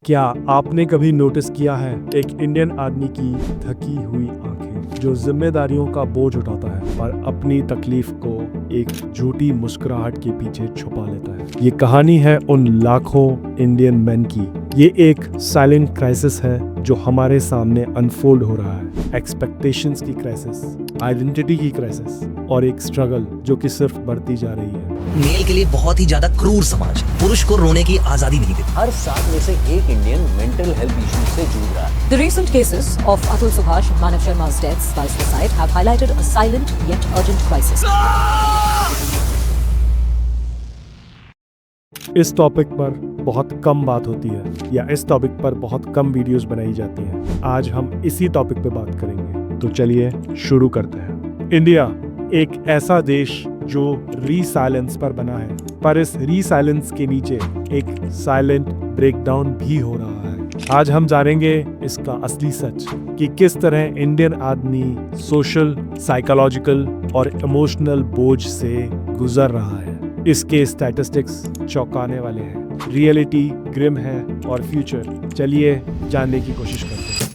क्या आपने कभी नोटिस किया है एक इंडियन आदमी की थकी हुई आंखें जो जिम्मेदारियों का बोझ उठाता है और अपनी तकलीफ को एक झूठी मुस्कुराहट के पीछे छुपा लेता है। ये कहानी है उन लाखों इंडियन मैन की। ये एक साइलेंट क्राइसिस है जो हमारे सामने अनफोल्ड हो रहा है। एक्सपेक्टेशंस की क्राइसिस, आइडेंटिटी की क्राइसिस और एक स्ट्रगल जो कि सिर्फ बढ़ती जा रही है। मेल के लिए बहुत ही ज्यादा क्रूर समाज पुरुष को रोने की आजादी नहीं देता। हर 7 में से एक इंडियन मेंटल हेल्थ इश्यूज से जूझ रहा है। The recent cases of Atul Subhash, Manav Sharma's deaths by suicide have highlighted a silent yet urgent crisis. इस टॉपिक पर बहुत कम बात होती है या इस टॉपिक पर बहुत कम वीडियोस बनाई जाती हैं। आज हम इसी टॉपिक पे बात करेंगे, तो चलिए शुरू करते हैं। इंडिया एक ऐसा देश जो रीसाइलेंस पर बना है, पर इस रीसाइलेंस के नीचे एक साइलेंट ब्रेकडाउन भी हो रहा है। आज हम जानेंगे इसका असली सच कि किस तरह इंडियन आदमी सोशल, साइकोलॉजिकल और इमोशनल बोझ से गुजर रहा है। इसके स्टैटिस्टिक्स चौंकाने वाले हैं, रियलिटी ग्रिम है और फ्यूचर चलिए जानने की कोशिश करते हैं।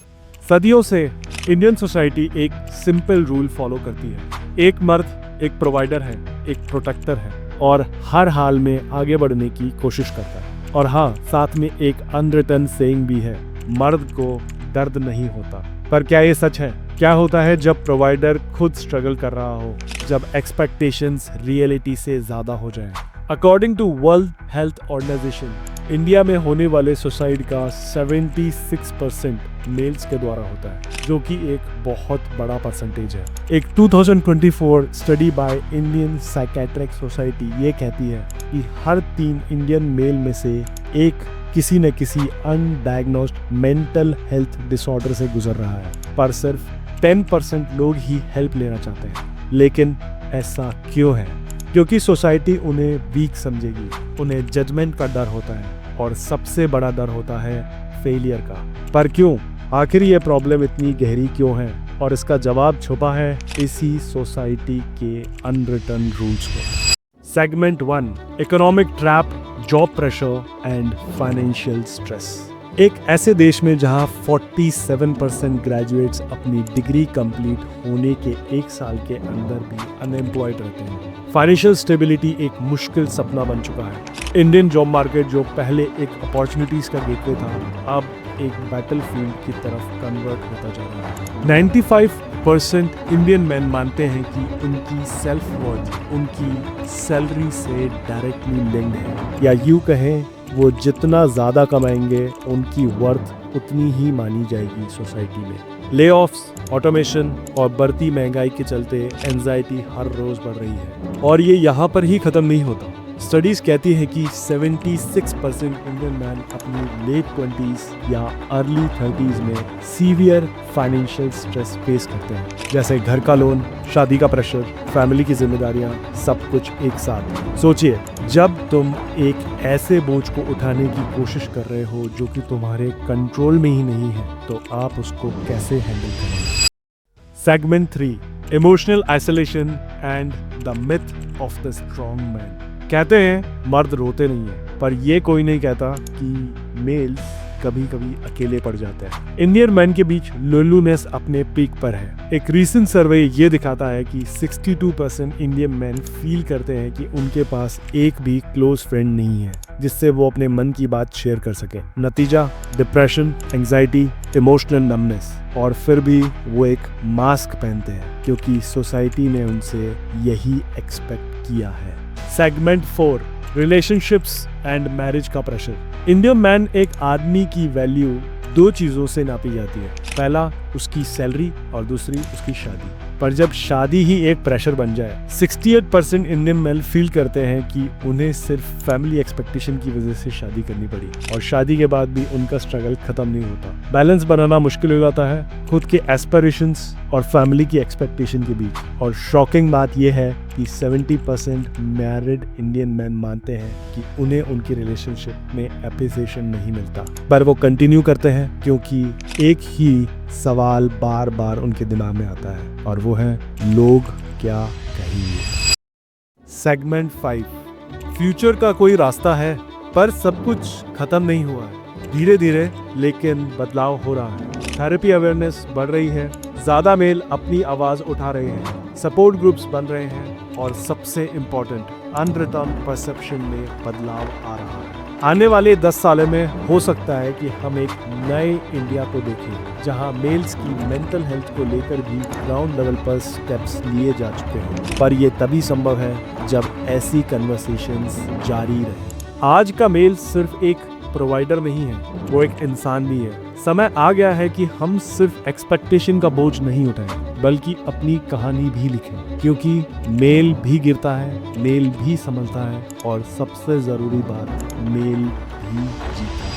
सदियों से इंडियन सोसाइटी एक सिंपल रूल फॉलो करती है। एक मर्द एक प्रोवाइडर है, एक प्रोटेक्टर है और हर हाल में आगे बढ़ने की कोशिश करता है। और हाँ, साथ में एक अनरिटन सेइंग भी है, मर्द को दर्द नहीं होता। पर क्या ये सच है? क्या होता है जब प्रोवाइडर खुद स्ट्रगल कर रहा हो, जब एक्सपेक्टेशंस रियलिटी से ज्यादा हो जाए? According to World Health Organization, India में होने वाले सुसाइड का 76% मेल्स के द्वारा होता है, जो कि एक बहुत बड़ा परसेंटेज है। एक 2024 study by Indian psychiatric society ये कहती है कि हर 3 इंडियन मेल में से एक किसी न किसी अनडायग्नोस्ड मेंटल हेल्थ डिसऑर्डर से गुजर रहा है, पर सिर्फ 10% लोग ही हेल्प लेना चाहते हैं। लेकिन ऐसा क्यों है? क्योंकि सोसाइटी उन्हें वीक समझेगी, उन्हें जजमेंट का डर होता है और सबसे बड़ा डर होता है फेलियर का। पर क्यों? आखिर ये प्रॉब्लम इतनी गहरी क्यों है? और इसका जवाब छुपा है इसी सोसाइटी के अनरिटन रूल्स में। Segment 1, economic trap, job pressure and financial stress. एक ऐसे देश में जहां 47% ग्रेजुएट्स अपनी डिग्री कंप्लीट होने के 1 साल के अंदर भी अनएम्प्लॉयड रहते हैं, फाइनेंशियल स्टेबिलिटी एक मुश्किल सपना बन चुका है। इंडियन जॉब मार्केट जो पहले एक अपॉर्चुनिटीज का गेटवे था, अब एक बैटलफील्ड की तरफ कन्वर्ट होता जा रहा है। 95% इंडियन मैन मानते हैं कि उनकी सेल्फ वर्थ उनकी सैलरी से डायरेक्टली लिंक्ड है, या यूं कहें वो जितना ज़्यादा कमाएंगे उनकी वर्थ उतनी ही मानी जाएगी सोसाइटी में। ले-ऑफ्स, ऑटोमेशन और बढ़ती महंगाई के चलते एंजाइटी हर रोज बढ़ रही है और ये यहाँ पर ही ख़त्म नहीं होता। स्टडीज कहती है कि 76% इंडियन मैन अपनी लेट 20s या अर्ली 30s में सीवियर फाइनेंशियल स्ट्रेस फेस करते हैं, जैसे घर का लोन, शादी का प्रेशर, फैमिली की जिम्मेदारियां, सब कुछ एक साथ। सोचिए, जब तुम एक ऐसे बोझ को उठाने की कोशिश कर रहे हो जो कि तुम्हारे कंट्रोल में ही नहीं है, तो आप उसको कैसे हैंडल करेंगे? Segment 3, emotional isolation and the myth of the strong man. कहते हैं मर्द रोते नहीं है, पर ये कोई नहीं कहता कि मेल्स कभी कभी अकेले पड़ जाते हैं। इंडियन मैन के बीच लोनलीनेस अपने पीक पर है। एक रीसेंट सर्वे ये दिखाता है कि 62% इंडियन मैन फील करते हैं कि उनके पास एक भी क्लोज फ्रेंड नहीं है जिससे वो अपने मन की बात शेयर कर सके। नतीजा, डिप्रेशन, एंजाइटी, इमोशनल नमनेस। और फिर भी वो एक मास्क पहनते हैं क्योंकि सोसाइटी ने उनसे यही एक्सपेक्ट किया है। सेगमेंट 4, रिलेशनशिप्स एंड मैरिज का प्रेशर। इंडियन मैन एक आदमी की वैल्यू 2 चीजों से नापी जाती है, पहला उसकी सैलरी और दूसरी उसकी शादी। पर जब शादी ही एक प्रेशर बन जाए, 68% इंडियन मैन फील करते हैं कि उन्हें सिर्फ फैमिली एक्सपेक्टेशन की वजह से शादी करनी पड़ी और शादी के बाद भी उनका स्ट्रगल खत्म नहीं होता। बैलेंस बनाना मुश्किल हो जाता है खुद के एस्पिरेशंस और फैमिली की एक्सपेक्टेशन के बीच। और शॉकिंग बात यह है कि 70% मैरिड इंडियन मैन मानते हैं कि उन्हें उनकी रिलेशनशिप में एप्रिसिएशन नहीं मिलता, पर वो कंटिन्यू करते हैं क्योंकि एक ही सवाल बार बार उनके दिमाग में आता है और वो है, लोग क्या कहेंगे। सेगमेंट 5, फ्यूचर का कोई रास्ता है, पर सब कुछ खत्म नहीं हुआ है। धीरे धीरे लेकिन बदलाव हो रहा है। थेरेपी अवेयरनेस बढ़ रही है, ज्यादा मेल अपनी आवाज उठा रहे हैं, सपोर्ट ग्रुप्स बन रहे हैं और सबसे इम्पोर्टेंट अनरिटर्न परसेप्शन में बदलाव आ रहा है। आने वाले 10 सालों में हो सकता है कि हम एक नए इंडिया को देखें जहां मेल्स की मेंटल हेल्थ को लेकर भी ग्राउंड लेवल पर स्टेप्स लिए जा चुके हैं, पर यह तभी संभव है जब ऐसी कन्वर्सेशंस जारी रहे। आज का मेल सिर्फ एक प्रोवाइडर नहीं है, वो एक इंसान भी है। समय आ गया है कि हम सिर्फ एक्सपेक्टेशन का बोझ नहीं उठाएं, बल्कि अपनी कहानी भी लिखें, क्योंकि मेल भी गिरता है, मेल भी संभलता है और सबसे जरूरी बात, मेल भी जीता है।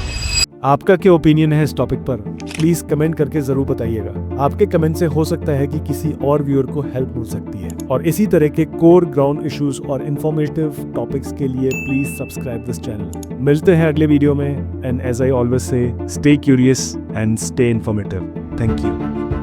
आपका क्या ओपिनियन है इस टॉपिक पर? प्लीज कमेंट करके जरूर बताइएगा। आपके कमेंट से हो सकता है कि किसी और व्यूअर को हेल्प मिल सकती है। और इसी तरह के कोर ग्राउंड इश्यूज और इंफॉर्मेटिव टॉपिक्स के लिए प्लीज सब्सक्राइब दिस चैनल। मिलते हैं अगले वीडियो में, and as I always say, stay curious and stay informative. Thank you.